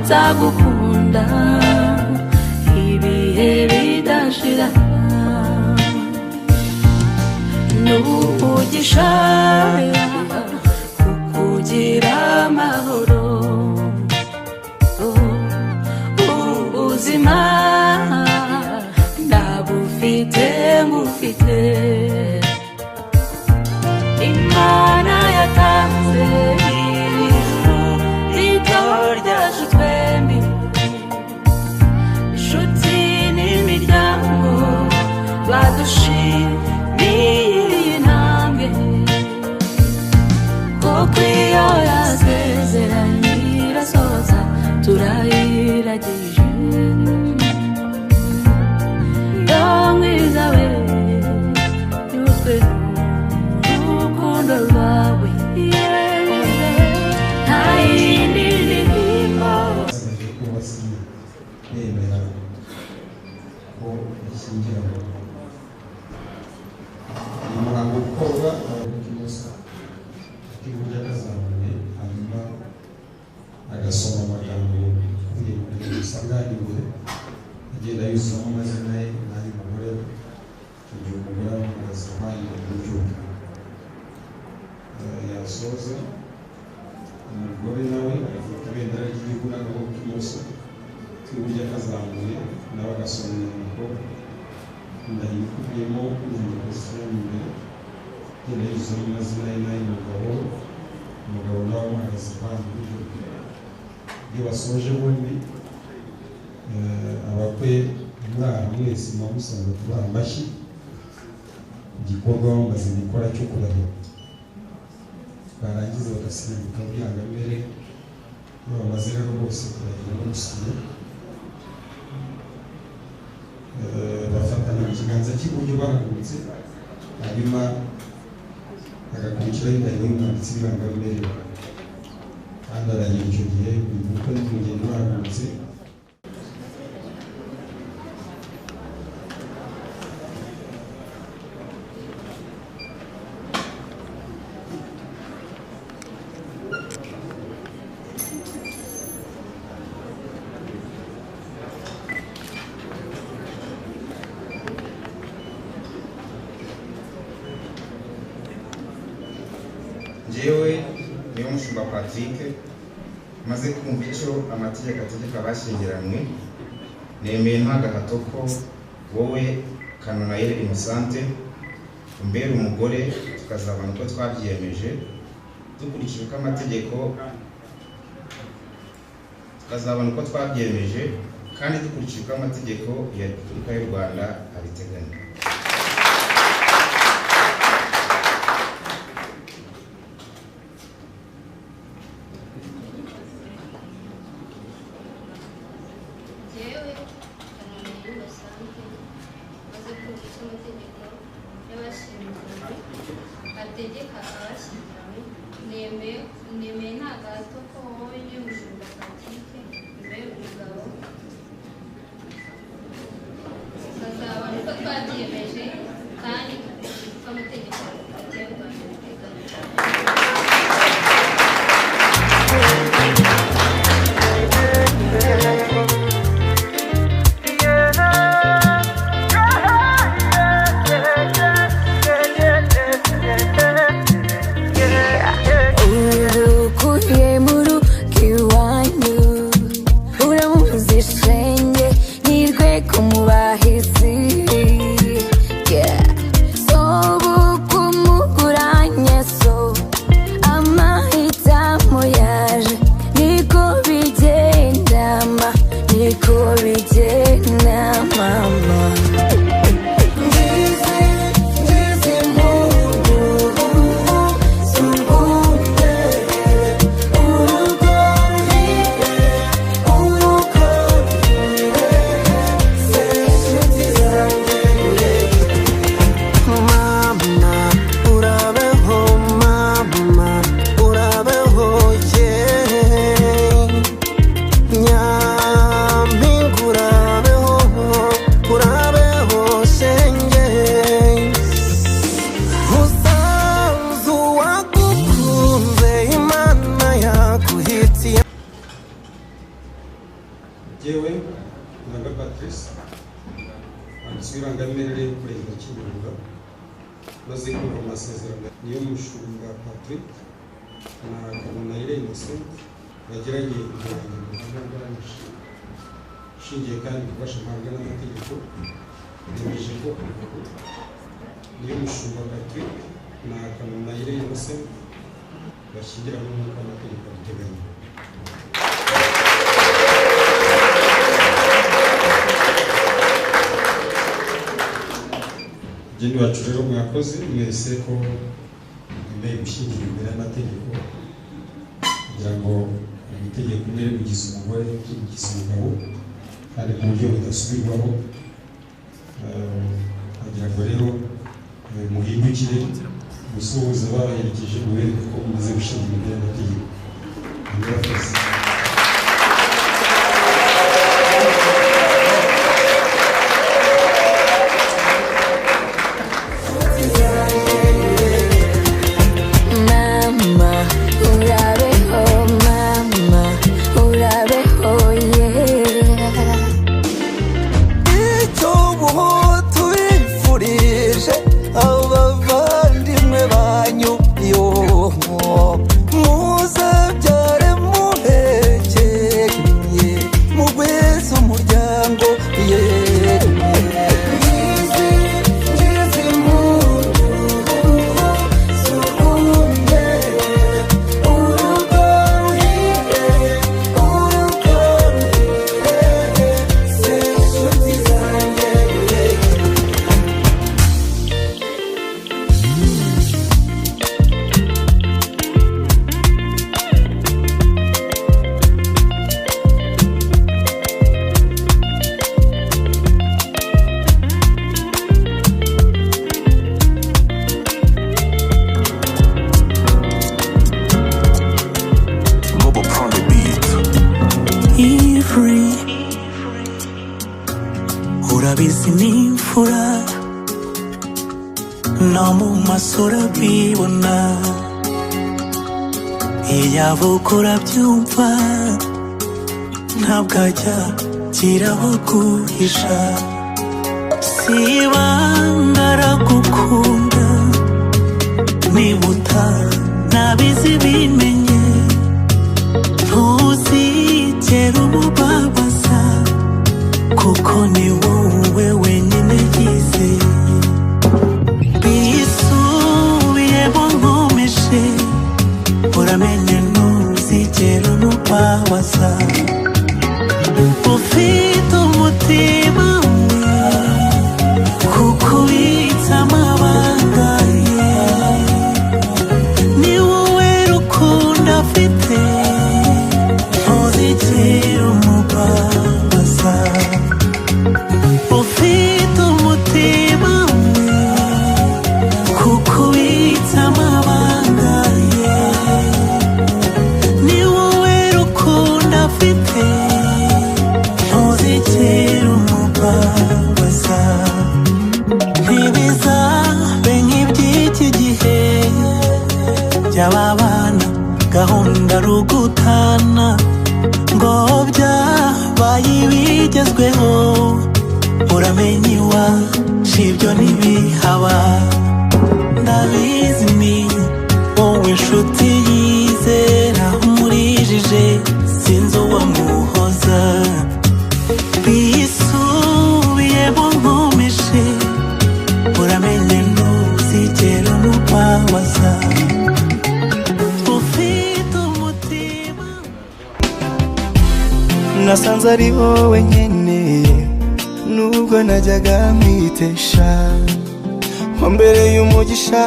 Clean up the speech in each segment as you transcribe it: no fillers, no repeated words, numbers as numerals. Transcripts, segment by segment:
nzagukunda ibihe bidashira n'umugisha kukugira amahoro ubuzima ndabufite ngufite Imana yatanze ijuru rito ryacu twembi inshuti n'imiryango badushimiye intambwe kuko iyo yasezeranye irasohoza turayiragije mwiza we yuzwe n'urukundo rwawe nta yindi ndirimbo bemera ko ishyingiranwa uyu muhango gukorwa abavugimusa iburyo akazamuye hanyuma agasoma amagambo avuye mu bintu bisanganiwe agenda yuzuzamo amazina ye n'ay'umugore igihe umugore amuhagaze impande iburyo yasoza umugore nawe agafata ibendera ry'igihugu n'akaboko k'ibumoso k'iburyo akazamuye nawe agasoma inyandiko indahiro ikubiyemo inyandiko zishyira imbere agenda yuzuzamo amazina ye n'ay'umugabo umugabo nawe amuhagaze impande iburyo iyo basoje bombi abakwe mwaha mwese mumusanga kubaha amashyi igikorwa bamaze gukora cyo kurahira barangiza bagasimbuka bw'irangamere iyo bamaze rero bose kurahira bamusiye bafatana ikiganza cy'iburyo bahagurutse hanyuma agakurikiraho indahiro y'umwanditsi w'irangamere kandi aragira icyo gihe buri mutwe n'umugeni bahagurutse Jewe niyo mushumba Patrick maze kumva icyo amategeko ategeka abashyingiranywe nemeye nta gahato ko wowe Kanonayire Innocente umbera umugore tukazabana uko twabyiyemeje dukurikije uko amategeko tukazabana uko twabyiyemeje kandi dukurikije uko amategeko ya Repubulika y'u Rwanda abiteganya. Ategeka abashyingiranywe nemeye nta gahato ko wowe niyo mushumba Patrick imbere umugabo tukazabana uko twabyiyemeje kandi uko amategeko y'u Rwanda abiteganya. Nyampingura we Nanga Patrice ansubira ngamerere kurengera Kinyarwanda maze kumva amasezerano niyo mushumba Patrick na Kabonayire Innocent bagiranye ibirangano shingiye kandi kubasha mpanga n'amategeko yemeje ko niyo mushumba Patrick na Kabonayire Innocent bashyingira mu mwuka amategeko abiteganya. Jeni wacu rero mwakoze mwese ko mwemeye gushyingira imbere y'amategeko kugira ngo itegeko mbere kugiza umugore kugiza umugabo kandi mu buryo budasubirwaho kugira ngo rero muhindukire gusuhuza babaherekeje mubereke ko mumaze gushyingira imbere y'amategeko. Murakoze. urabizi n'imfura no mu masura bibona iyo avuga urabyumva ntabwo ajya kiraho guhisha sibanga aragukunda niba utanabizi bimenye ntuzigera umubabaza kuko ni wowe wenyine yizeye bisubiyemo nkomeje uramenye ntuzigera umubabaza ufite umutima umwe kuko ubitse amabanga ye ni wowe rukundo afite ntuzigera umubabaza ufite umutima umwe kuko ubitse amabanga ye ni wowe rukundo afite ntuzigera umubabaza ntibizabe nk'iby'iki gihe by'ababana gahunda rugutana ngo byabaye ibigezweho uramenye iwacu ibyo ntibihaba ndabizi ni wowe nshuti yizera umurijije sinzi uwamuhoza bisubiyemo nkomeje uramenye ntuzigera umubabaza ufite umutima nasanze ari wowe nkeneye nubwo najyaga mwitesha wambereye umugisha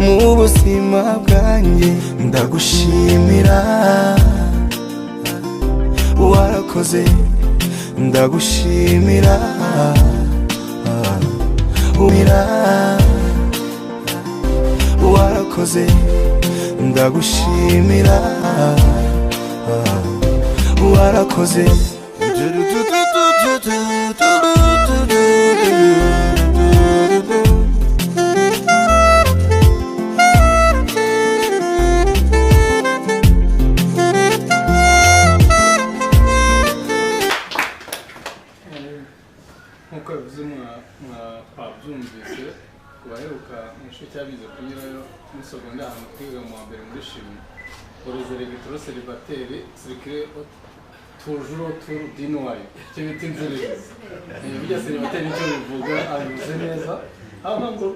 mu buzima bwanjye ndagushimira warakoze ndagushimira warakoze ndagushimira warakoze yavuze mwabyumvise ku baheruka mu gice cyabize kunyurayo muri secondaire ahantu twiga mu wa mbere muri chimie les électros célibataires circuler toujours autour d'une noyau icyo bita inzererezi burya célibataire nicyo bivuga abivuze neza aho ngo